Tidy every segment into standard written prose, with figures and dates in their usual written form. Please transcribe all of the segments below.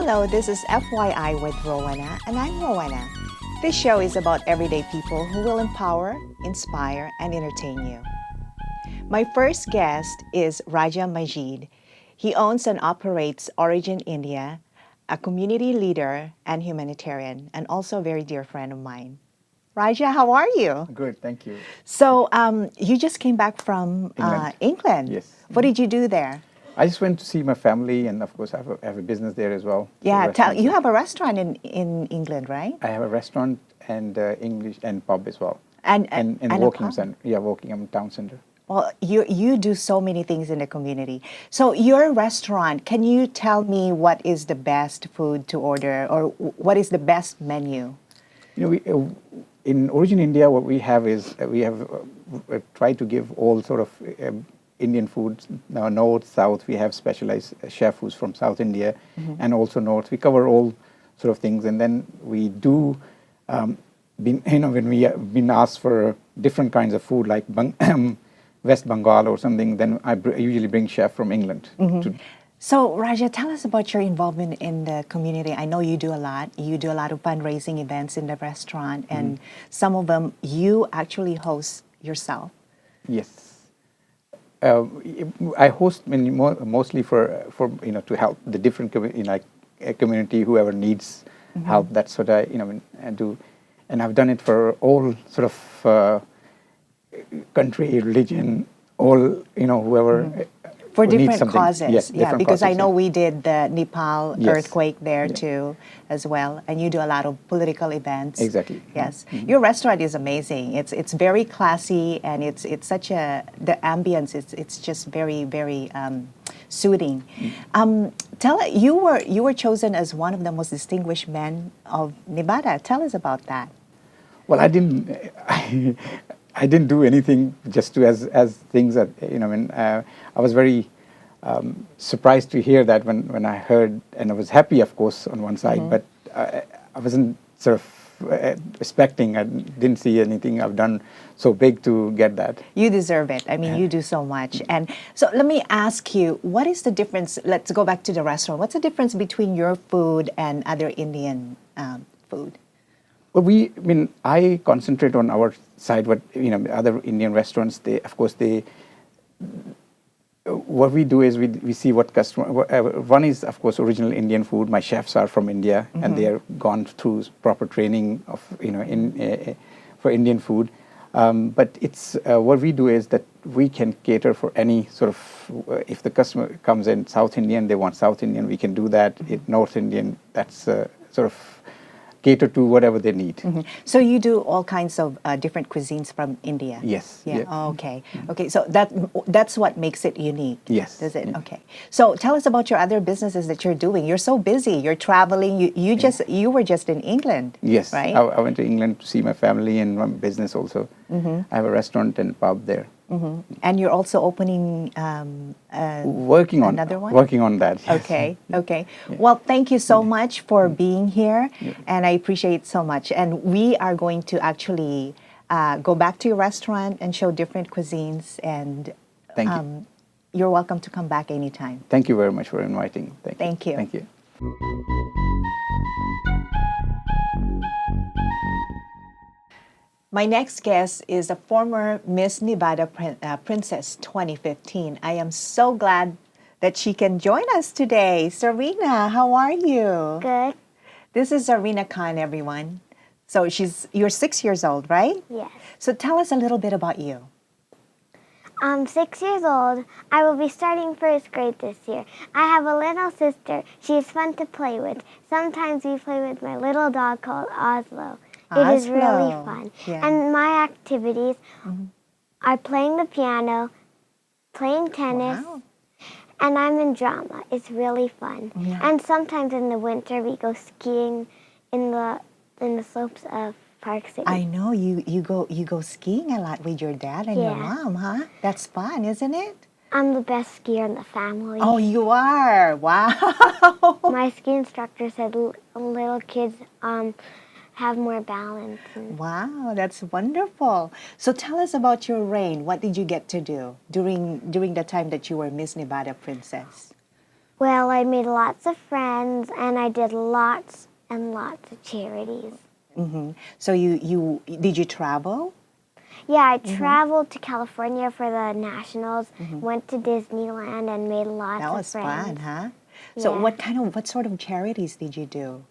Hello, this is FYI with Rowena, and I'm Rowena. This show is about everyday people who will empower, inspire, and entertain you. My first guest is Raja Majid. He owns and operates Origin India, a community leader and humanitarian, and also a very dear friend of mine. Raja, how are you? Good, thank you. So, you just came back from England. Yes. What did you do there? I just went to see my family, and of course, I have a business there as well. Yeah, you have a restaurant in England, right? I have a restaurant and English and pub as well. And Walking center. Yeah, Walking town center. Well, you do so many things in the community. So your restaurant, can you tell me what is the best food to order, or what is the best menu? In Origin India, what we have is we have tried to give all sort of Indian foods, north, south. We have specialized chef who's from South India, and also north. We cover all sort of things, and then we do. When we have been asked for different kinds of food, like West Bengal or something, then I usually bring chef from England. So, Raja, tell us about your involvement in the community. I know you do a lot. You do a lot of fundraising events in the restaurant, and some of them you actually host yourself. Yes. I host mostly for to help the different community, whoever needs help. That's what I do, and I've done it for all sort of country, religion, all whoever. For different causes, yes, yeah, because causes, I know we did the Nepal Yes. earthquake there too, as well, and you do a lot of political events. Exactly. Yes, your restaurant is amazing. It's very classy, and it's such the ambience. It's just very soothing. You were chosen as one of the most distinguished men of Nevada. Tell us about that. Well, I didn't. I didn't do anything just to as things that I was very surprised to hear that when I heard, and I was happy, of course, on one side, but I wasn't sort of expecting. I didn't see anything I've done so big to get that. You deserve it. I mean, you do so much. And so let me ask you, what is the difference? Let's go back to the restaurant. What's the difference between your food and other Indian food? Well, I concentrate on our side. What other Indian restaurants, what we do is we see what customer. One is, of course, original Indian food. My chefs are from India, and they are gone through proper training of for Indian food. But it's what we do is that we can cater for any sort of. If the customer comes in South Indian, they want South Indian, we can do that. North Indian, that's sort of cater to whatever they need. So you do all kinds of different cuisines from India? Yes. Yeah. Yeah. Oh, okay. Okay. So that's what makes it unique. Yes. Does it? Yeah. Okay. So tell us about your other businesses that you're doing. You're so busy. You're traveling. You were just in England. Yes. Right. I went to England to see my family and my business also. I have a restaurant and pub there. And you're also opening another one? Working on that. Yes. Okay, okay. Yeah. Well, thank you so much for being here, and I appreciate it so much. And we are going to actually go back to your restaurant and show different cuisines, and thank you. You're welcome to come back anytime. Thank you very much for inviting. Thank you. Thank you. My next guest is a former Miss Nevada Princess 2015. I am so glad that she can join us today. Zareena, how are you? Good. This is Zareena Khan, everyone. So you're 6 years old, right? Yes. So tell us a little bit about you. I'm 6 years old. I will be starting first grade this year. I have a little sister. She is fun to play with. Sometimes we play with my little dog called Oslo. It is really fun. Yeah. And my activities are playing the piano, playing tennis, and I'm in drama. It's really fun. Yeah. And sometimes in the winter we go skiing in the slopes of Park City. I know you go skiing a lot with your dad and your mom, huh? That's fun, isn't it? I'm the best skier in the family. Oh, you are? Wow. My ski instructor said little kids have more balance. Wow, that's wonderful. So tell us about your reign. What did you get to do during the time that you were Miss Nevada Princess? Well, I made lots of friends and I did lots and lots of charities. So did you travel? Yeah, I traveled to California for the Nationals, went to Disneyland and made lots That of was friends. fun, huh? So Yeah. what sort of charities did you do?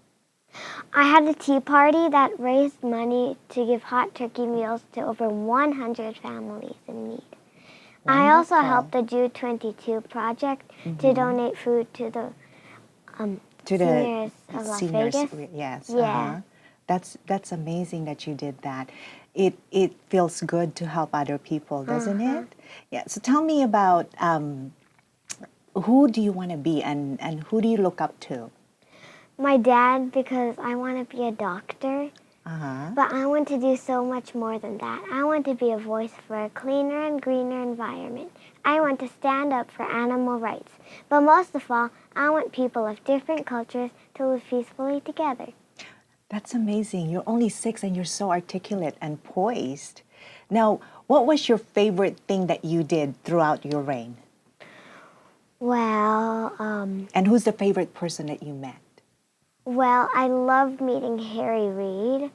I had a tea party that raised money to give hot turkey meals to over 100 families in need. I also Wonderful. helped the Jude 22 project to donate food to the To seniors the of Las seniors, Vegas. yes. Yeah. That's amazing that you did that. It feels good to help other people, doesn't it? Yeah. So tell me about who do you want to be and who do you look up to? My dad, because I want to be a doctor, Uh-huh. but I want to do so much more than that. I want to be a voice for a cleaner and greener environment. I want to stand up for animal rights. But most of all, I want people of different cultures to live peacefully together. That's amazing. You're only 6 and you're so articulate and poised. Now, what was your favorite thing that you did throughout your reign? Well, And who's the favorite person that you met? I loved meeting Harry Reid.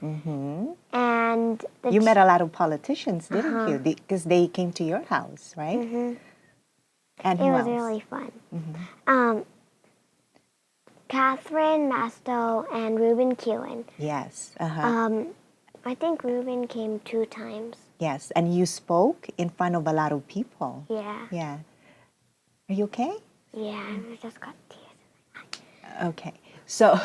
And You met a lot of politicians, didn't you? Because they came to your house, right? And it who was else? really fun. Catherine Masto and Ruben Kewen. Yes. Uh-huh. I think Ruben came 2 times. Yes. And you spoke in front of a lot of people. Yeah. Yeah. Are you okay? Yeah, I just got tears. Okay. So,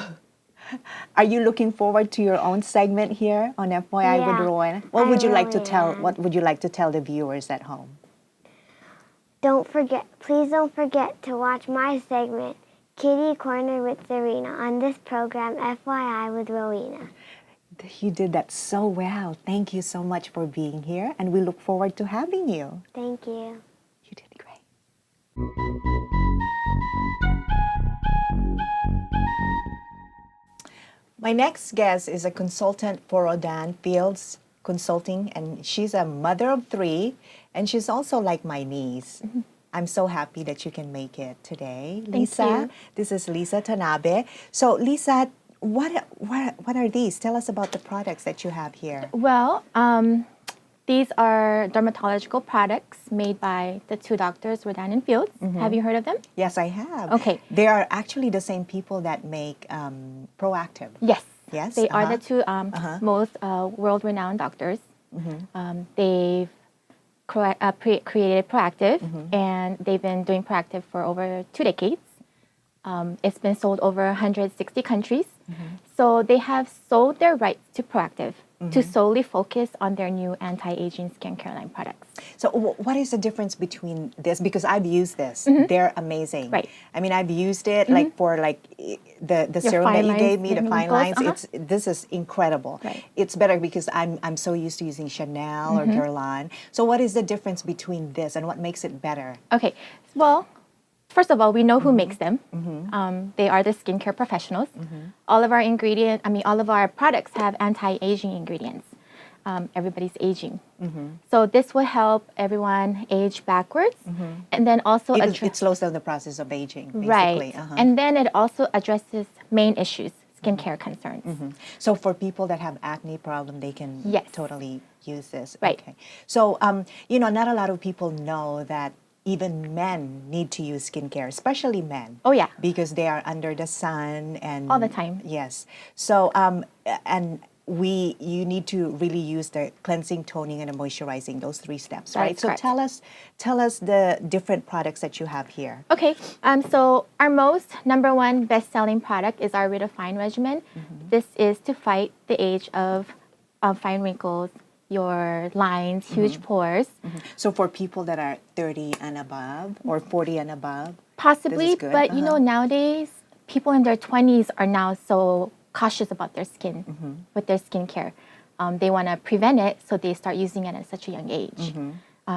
are you looking forward to your own segment here on FYI with Yeah, Rowena? What I would you like to really tell? am. What would you like to tell the viewers at home? Please don't forget to watch my segment, Kitty Corner with Zareena, on this program, FYI with Rowena. You did that so well. Thank you so much for being here, and we look forward to having you. Thank you. You did great. My next guest is a consultant for Rodan Fields Consulting, and she's a mother of 3, and she's also like my niece. I'm so happy that you can make it today, Lisa. you. This is Lisa Tanabe. So, Lisa, what are these? Tell us about the products that you have here. Well, these are dermatological products made by the 2 doctors, Rodan and Fields. Have you heard of them? Yes, I have. Okay. They are actually the same people that make Proactive. Yes. Yes? They are the 2 most world-renowned doctors. They've created Proactive, and they've been doing Proactive for over 2 decades. It's been sold over 160 countries. So they have sold their rights to Proactive to solely focus on their new anti-aging skincare line products. So what is the difference between this? Because I've used this. They're amazing. Right. I mean, I've used it like for the serum that fine you lines, gave me, the your fine wrinkles, lines. This is incredible. Right. It's better because I'm so used to using Chanel or Guerlain. So what is the difference between this and what makes it better? Okay, well, first of all, we know who makes them. They are the skincare professionals. All of our products have anti-aging ingredients. Everybody's aging. So this will help everyone age backwards. And then also... It slows down the process of aging, basically. Right. And then it also addresses main issues, skincare concerns. So for people that have acne problem, they can Yes. totally use this. Right. Okay. So, not a lot of people know that even men need to use skincare, especially men. Oh, yeah. Because they are under the sun and All the time. Yes. So, you need to really use the cleansing, toning, and the moisturizing, those 3 steps, That right? is So correct. tell us the different products that you have here. Okay, so our most number 1 best-selling product is our Redefine regimen. This is to fight the age of fine wrinkles, your lines, huge pores. So for people that are 30 and above or 40 and above, Possibly, this is good. but nowadays, people in their 20s are now so cautious about their skin, with their skincare. They want to prevent it, so they start using it at such a young age.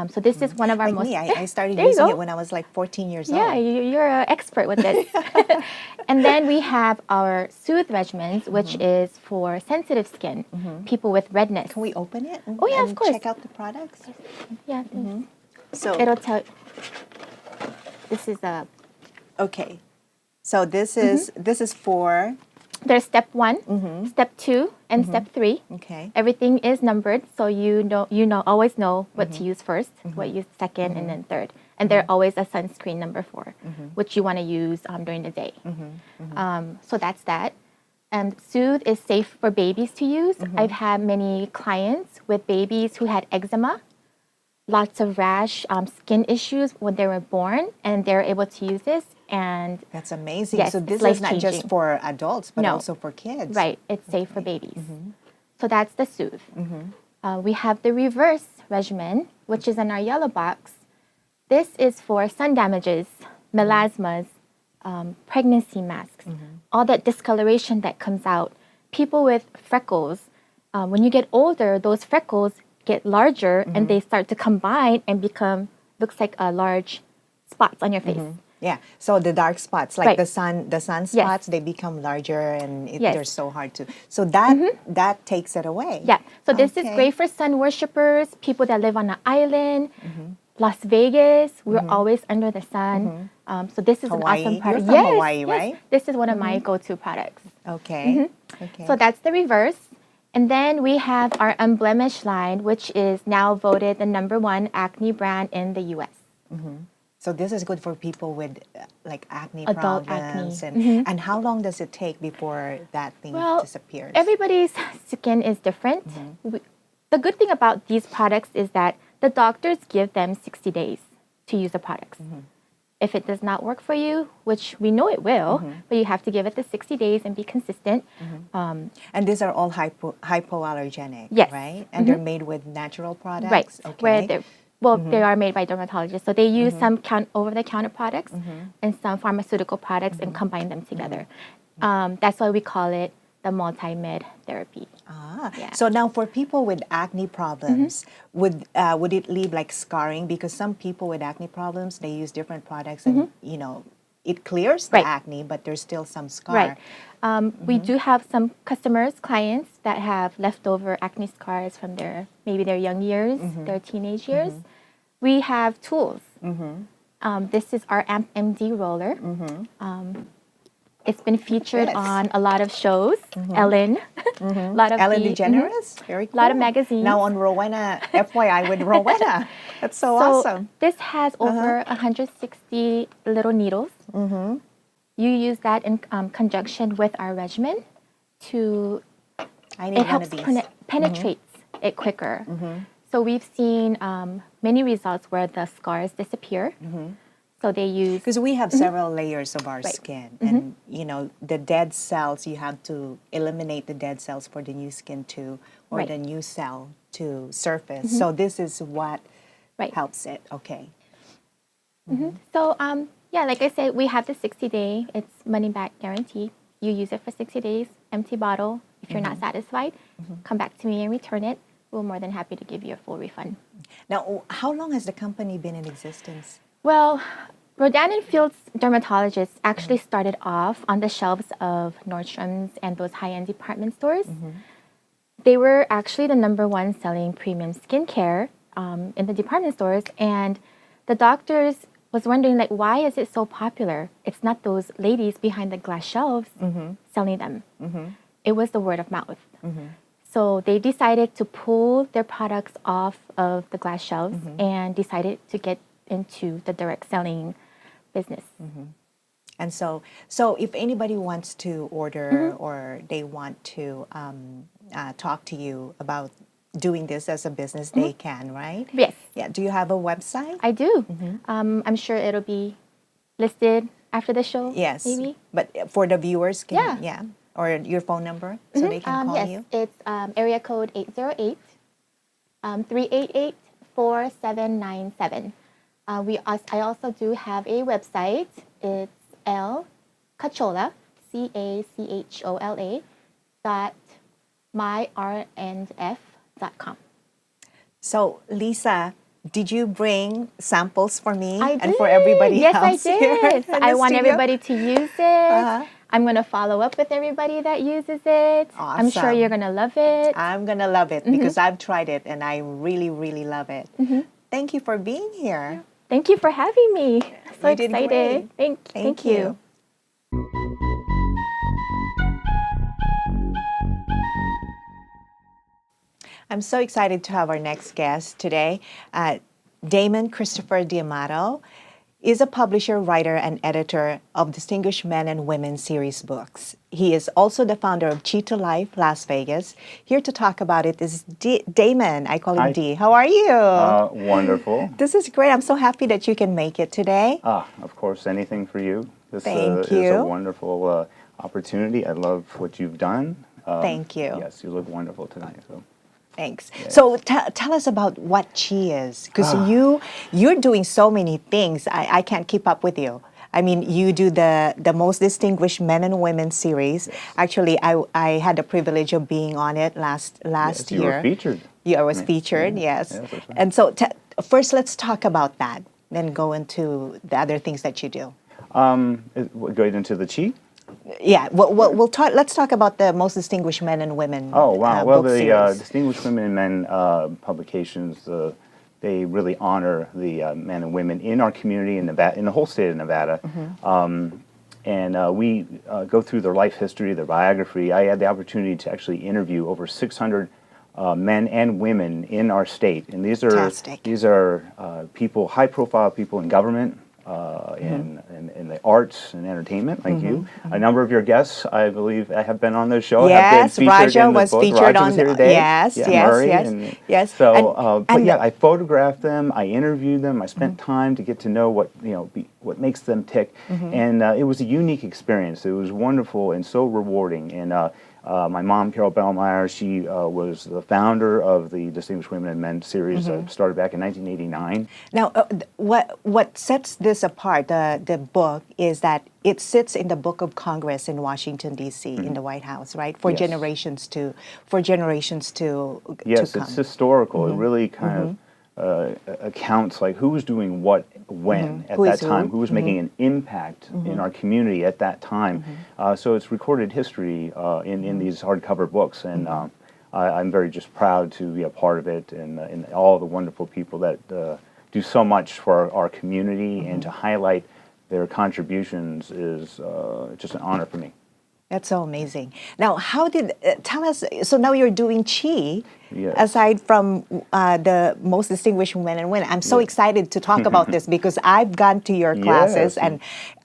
So this is one of our like most... me, I started There you using go. it when I was like 14 years Yeah, old. you're an expert with this. And then we have our Soothe regimens, which is for sensitive skin, people with redness. Can we open it? Oh, yeah, of and course. check out the products? Yeah, So, it'll tell... This is a... okay. So this is for There's step 1, step 2, and step 3. okay. Everything is numbered, so always know what to use first, what use second, and then third. And there's always a sunscreen number 4, which you want to use during the day. So that's that. And Soothe is safe for babies to use. I've had many clients with babies who had eczema, lots of rash, skin issues when they were born, and they're able to use this. And That's amazing. yes, So it's this is not just life-changing. for adults, but No. also for kids. Right, it's safe for babies. So that's the Soothe. We have the Reverse regimen, which is in our yellow box. This is for sun damages, melasmas, pregnancy masks, all that discoloration that comes out. People with freckles, when you get older, those freckles get larger and they start to combine and looks like large spots on your face. Yeah. So the dark spots, like Right. the sun spots, they become larger and Yes. they're so hard to. So that takes it away. Yeah, so this is Okay. great for sun worshippers, people that live on an island, Las Vegas. We're always under the sun. So this is Hawaii. an awesome product. You're from Hawaii, right? This is one of my go-to products. Okay. Okay. So that's the Reverse. And then we have our Unblemished line, which is now voted the #1 acne brand in the U.S. So this is good for people with like acne Adult problems, acne. and how long does it take before that thing Well, disappears? everybody's skin is different. The good thing about these products is that the doctors give them 60 days to use the products. If it does not work for you, which we know it will, but you have to give it the 60 days and be consistent. And these are all hypoallergenic, Yes. right? And they're made with natural products. Right. Okay. Where they are made by dermatologists. So they use some over-the-counter products and some pharmaceutical products and combine them together. That's why we call it the multi-med therapy. Yeah. So now for people with acne problems, would it leave like scarring? Because some people with acne problems, they use different products and, it clears the Right. acne, but there's still some scar. Right. We do have some customers, clients that have leftover acne scars from maybe their young years, their teenage years. We have tools. This is our AMP MD roller. It's been featured Yes. on a lot of shows, Ellen, a lot of Ellen DeGeneres, very cool. lot of magazines. Now on Rowena, FYI with Rowena. That's so awesome. This has over 160 little needles. You use that in conjunction with our regimen to I need it one helps of these. penetrates it quicker. So we've seen many results where the scars disappear. So they use Because we have several layers of our Right. skin, and the dead cells, you have to eliminate the dead cells for the new skin to, or Right. the new cell to surface. So this is what Right. helps it. Okay. So like I said, we have the 60-day. It's money back guarantee. You use it for 60 days, empty bottle. If you're not satisfied, come back to me and return it. We're more than happy to give you a full refund. Now, how long has the company been in existence? Well, Rodan & Fields dermatologists actually started off on the shelves of Nordstrom's and those high-end department stores. They were actually the #1 selling premium skincare in the department stores, and the doctors was wondering, like, why is it so popular? It's not those ladies behind the glass shelves selling them. It was the word of mouth. So they decided to pull their products off of the glass shelves and decided to get into the direct selling business. And so if anybody wants to order or they want to talk to you about doing this as a business, they can, right? Yes, Yeah. Do you have a website? I do. I'm sure it'll be listed after the show. Yes. Maybe. But for the viewers, can, Yeah. Or your phone number so they can call yes, you? it's area code 808 388 4797. I also do have a website. It's Cachola, CACHOLA .myrnf.com. So, Lisa, did you bring samples for me I and for did. everybody Yes, else I here did. in I the want studio? everybody to use it. I'm going to follow up with everybody that uses it. I'm sure Awesome. you're going to love it. I'm going to love it because I've tried it and I really, really love it. Thank you for being here. Thank you for having me. So You did excited. great. Thank you. you. I'm so excited to have our next guest today. Damon Christopher D'Amato is a publisher, writer, and editor of Distinguished Men and Women series books. He is also the founder of Chi to Life Las Vegas. Here to talk about it is Damon. I call him Hi. D. How are you? Wonderful. This is great. I'm so happy that you can make it today. Of course, anything for you. This Thank is you. a wonderful opportunity. I love what you've done. Thank you. Yes, you look wonderful tonight. So. Thanks. So tell us about what Chi is, because you're doing so many things. I can't keep up with you. I mean, you do the Most Distinguished Men and Women series. Yes. Actually, I had the privilege of being on it last Yes, year. you were featured. Yeah, I was featured. Yes. Yes, that's right. And so first, let's talk about that. Then go into the other things that you do. Go into the Chi? Yeah, we'll talk. Let's talk about the Most Distinguished Men and Women. Oh, wow. Well, book the series. Distinguished Women and Men publications, they really honor the men and women in our community in Nevada, in the whole state of Nevada. And we go through their life history, their biography. I had the opportunity to actually interview over 600 men and women in our state. And Fantastic. these are people, high-profile people in government, in the arts and entertainment, like you. A number of your guests, I believe, have been on the show. Yes, have been featured Raja in the was book. featured Raja on was here the- today. yes, Yeah, yes, Murray yes, and- yes. So, but and yeah, the- I photographed them. I interviewed them. I spent time to get to know what makes them tick, and it was a unique experience. It was wonderful and so rewarding. And my mom, Carol Bellmeyer, she was the founder of the Distinguished Women and Men series that started back in 1989. Now, what sets this apart, the book, is that it sits in the Book of Congress in Washington D.C. in the White House, right? For Yes. generations to Yes, to come. it's historical. It really kind of accounts like who was doing what when at Who that is who. time, who was making an impact in our community at that time. So it's recorded history in these hardcover books, and I'm very just proud to be a part of it, and all the wonderful people that do so much for our community, and to highlight their contributions is just an honor for me. That's so amazing. Now, how did tell us? So now you're doing Chi, Yes. aside from the Most Distinguished Men and Women. I'm so excited to talk about this because I've gone to your classes Yes. and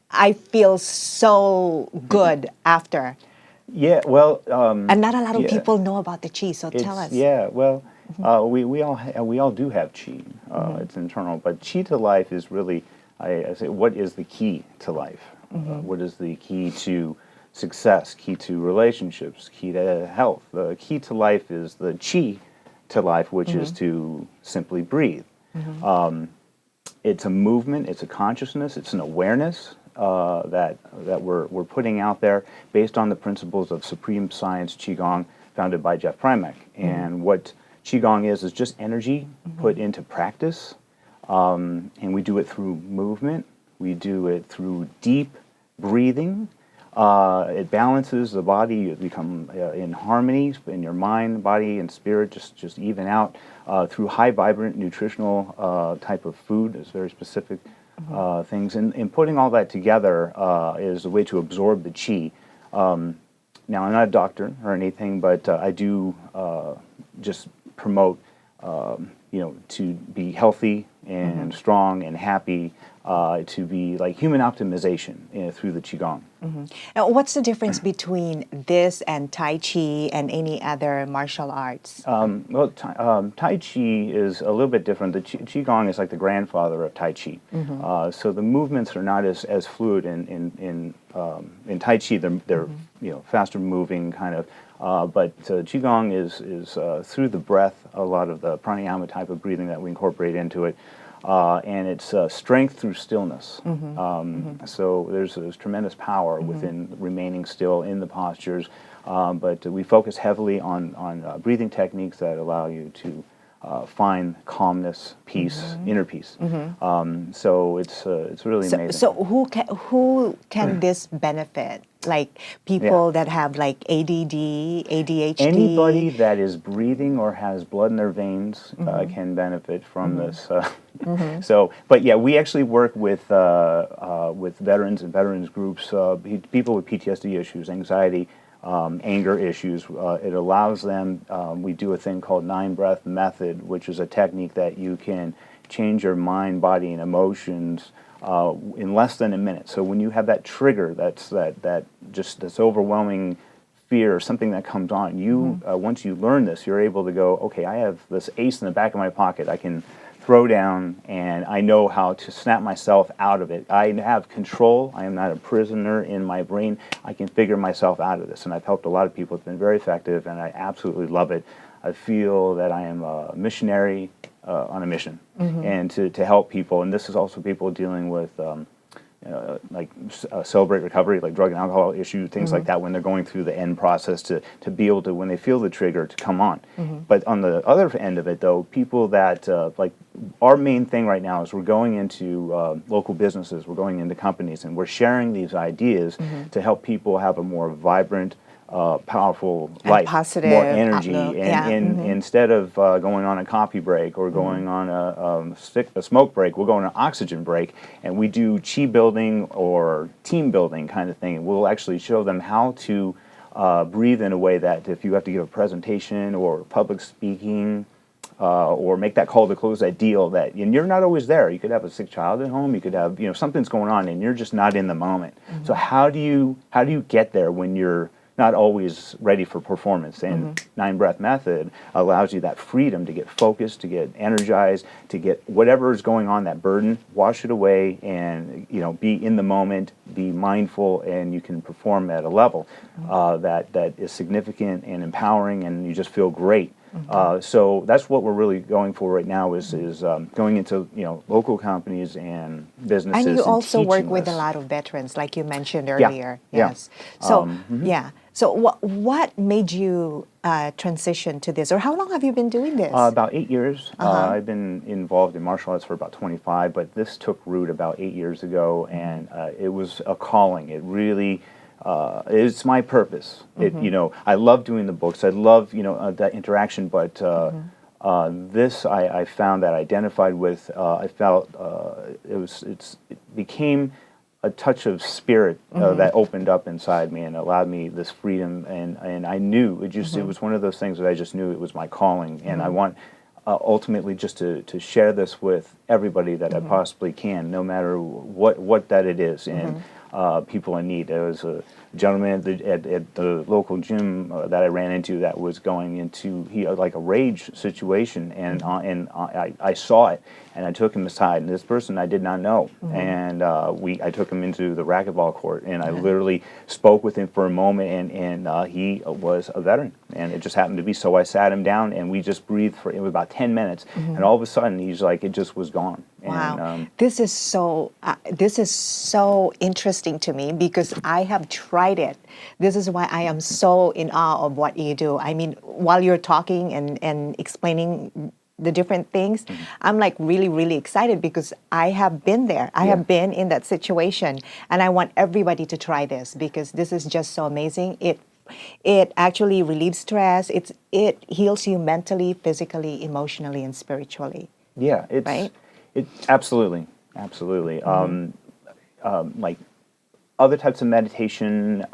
I feel so good after. Yeah, well, And not a lot of yeah. people know about the Chi. So tell us. Yeah, well, we all do have chi. It's internal, but chi to life is really, I say, what is the key to life? What is the key to success? Key to relationships? Key to health? The key to life is the chi to life, which is to simply breathe. It's a movement. It's a consciousness. It's an awareness that we're putting out there based on the principles of supreme science Qigong, founded by Jeff Primack. And what Qigong is just energy put into practice, and we do it through movement. We do it through deep breathing. It balances the body. You become in harmony in your mind, body, and spirit. Just even out through high, vibrant, nutritional type of food. It's very specific things, and putting all that together is a way to absorb the chi. Now, I'm not a doctor or anything, but I do just promote, to be healthy and strong and happy, to be like human optimization through the Qigong. Now, what's the difference between this and Tai Chi and any other martial arts? Well, Tai Chi is a little bit different. The Qigong is like the grandfather of Tai Chi. So the movements are not as fluid in Tai Chi. They're faster moving kind of. But Qigong is through the breath, a lot of the pranayama type of breathing that we incorporate into it. And it's strength through stillness. So there's tremendous power within remaining still in the postures, but we focus heavily on breathing techniques that allow you to find calmness, peace, inner peace. So it's really amazing. So who can this benefit? Like people that have like ADD, ADHD? Anybody that is breathing or has blood in their veins can benefit from this. So, but yeah, we actually work with veterans and veterans groups, people with PTSD issues, anxiety, anger issues. It allows them, we do a thing called 9-breath method, which is a technique that you can change your mind, body, and emotions in less than a minute. So when you have that trigger, that's this overwhelming fear or something that comes on, you once you learn this, you're able to go, okay, I have this ace in the back of my pocket. I can throw down, and I know how to snap myself out of it. I have control. I am not a prisoner in my brain. I can figure myself out of this, and I've helped a lot of people. It's been very effective, and I absolutely love it. I feel that I am a missionary on a mission, and to help people. And this is also people dealing with celebrate recovery, like drug and alcohol issue, things like that, when they're going through the end process to be able to, when they feel the trigger, to come on. But on the other end of it, though, people that, like, our main thing right now is we're going into local businesses, we're going into companies, and we're sharing these ideas to help people have a more vibrant, powerful and life, positive more energy, outlook. and instead of going on a coffee break or going on a smoke break, we'll go on an oxygen break, and we do chi building or team building kind of thing. We'll actually show them how to breathe in a way that if you have to give a presentation or public speaking, or make that call to close that deal, that, and you're not always there. You could have a sick child at home. You could have, something's going on, and you're just not in the moment. So how do you get there when you're not always ready for performance? And 9-breath method allows you that freedom to get focused, to get energized, to get whatever is going on, that burden, wash it away, and be in the moment, be mindful, and you can perform at a level that is significant and empowering, and you just feel great. So that's what we're really going for right now is going into local companies and businesses. And you also work with this. a lot of veterans, like you mentioned earlier. Yeah. Yes. So So what made you transition to this, or how long have you been doing this? About 8 years. I've been involved in martial arts for about 25, but this took root about 8 years ago, and it was a calling. It really. It's my purpose. I love doing the books. I love that interaction. But this, I found that I identified with. I felt it became a touch of spirit that opened up inside me and allowed me this freedom. And I knew it was one of those things that I just knew it was my calling. And I want ultimately just to share this with everybody that I possibly can, no matter what that it is. And people in need. There was a gentleman at the local gym that I ran into that was going into like a rage situation, and I saw it, and I took him aside. And this person I did not know, and I took him into the racquetball court, and I literally spoke with him for a moment, and he was a veteran, and it just happened to be so. I sat him down, and we just breathed for about 10 minutes, and all of a sudden he's like, it just was gone. Wow, And, this is so interesting to me because I have tried it. This is why I am so in awe of what you do. I mean, while you're talking and explaining the different things, I'm like really, really excited because I have been there. I have been in that situation, and I want everybody to try this because this is just so amazing. It actually relieves stress. It heals you mentally, physically, emotionally, and spiritually. Yeah, it's right. It absolutely. Like other types of meditation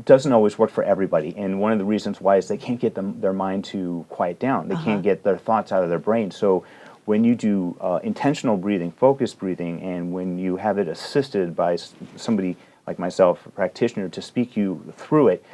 doesn't always work for everybody, and one of the reasons why is they can't get their mind to quiet down. They can't get their thoughts out of their brain. So when you do intentional breathing, focused breathing, and when you have it assisted by somebody like myself, a practitioner, to speak you through it,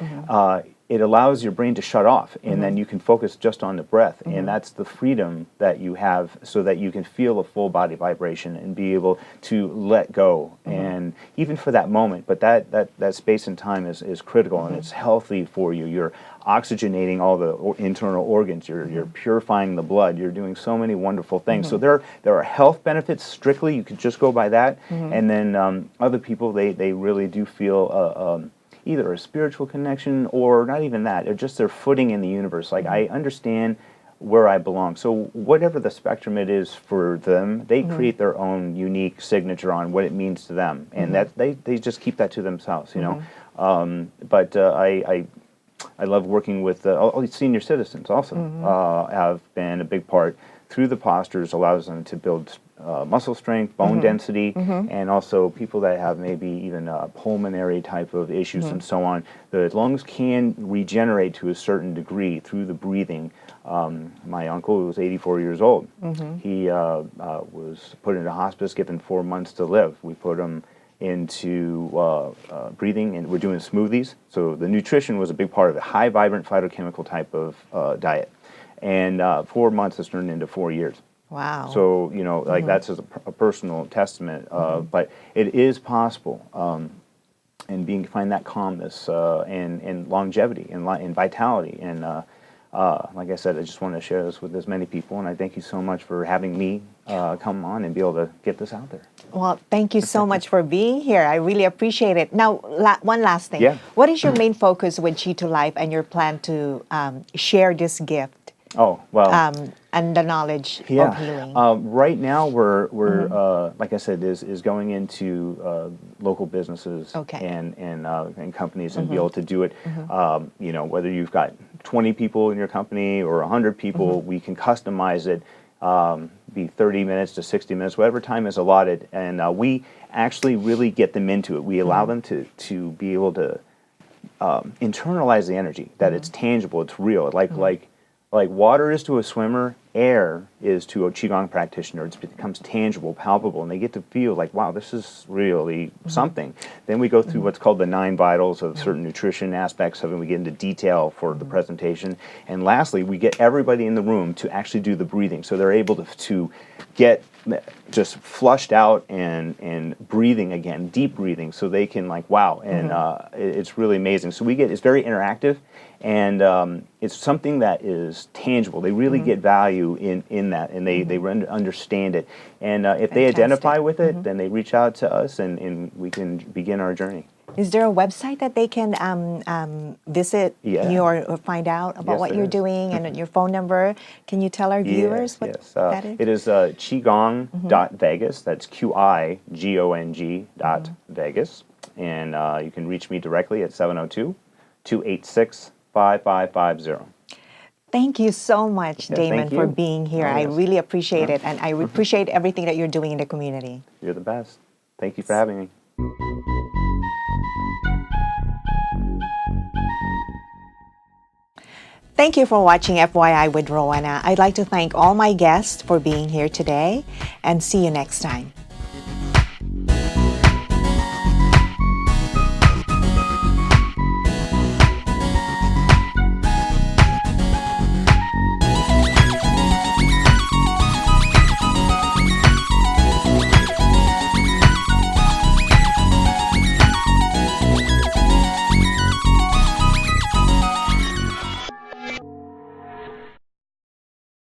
it allows your brain to shut off, and then you can focus just on the breath, and that's the freedom that you have, so that you can feel a full body vibration and be able to let go, and even for that moment. But that space and time is critical, and it's healthy for you. You're oxygenating all the internal organs. You're purifying the blood. You're doing so many wonderful things. So there are health benefits. Strictly, you could just go by that, and then other people they really do feel either a spiritual connection or not even that. They're just their footing in the universe. Like, I understand where I belong. So whatever the spectrum it is for them, they create their own unique signature on what it means to them, and that they just keep that to themselves, But I love working with all these senior citizens also. Have been a big part. through the postures allows them to build muscle strength, bone density, and also people that have maybe even pulmonary type of issues and so on. The lungs can regenerate to a certain degree through the breathing. My uncle, who was 84 years old, he was put into hospice, given 4 months to live. We put him into breathing, and we're doing smoothies. So the nutrition was a big part of it. High, vibrant, phytochemical type of diet. And 4 months has turned into 4 years. Wow. So, like that's a personal testament. But it is possible. And find that calmness and longevity and vitality. And like I said, I just want to share this with as many people. And I thank you so much for having me come on and be able to get this out there. Well, thank you so much for being here. I really appreciate it. Now, one last thing. Yeah. What is your main focus with Chi to Life and your plan to share this gift? Oh, well. And the knowledge of healing. Right now, we're like I said, is going into local businesses and companies and be able to do it. Whether you've got 20 people in your company or 100 people, we can customize it. Be 30 minutes to 60 minutes, whatever time is allotted, and we actually really get them into it. We allow them to be able to internalize the energy, that it's tangible, it's real, like water is to a swimmer, air is to a Qigong practitioner. It becomes tangible, palpable, and they get to feel like, wow, this is really something. Then we go through what's called the 9 vitals of certain nutrition aspects of it. We get into detail for the presentation. And lastly, we get everybody in the room to actually do the breathing. So they're able to get just flushed out and breathing again, deep breathing, so they can wow, and it's really amazing. So it's very interactive, and it's something that is tangible. They really get value in that, and they understand it. And if they identify with it, then they reach out to us, and we can begin our journey. Is there a website that they can visit you or find out about what you're doing, and your phone number? Can you tell our viewers what that is? It is qigong.vegas. That's QIGONG.Vegas. And you can reach me directly at 702-286-5550. Thank you so much, Damon, thank you. for being here. I really appreciate it, and I appreciate everything that you're doing in the community. You're the best. Thank you for having me. Thank you for watching FYI with Rowena. I'd like to thank all my guests for being here today, and see you next time.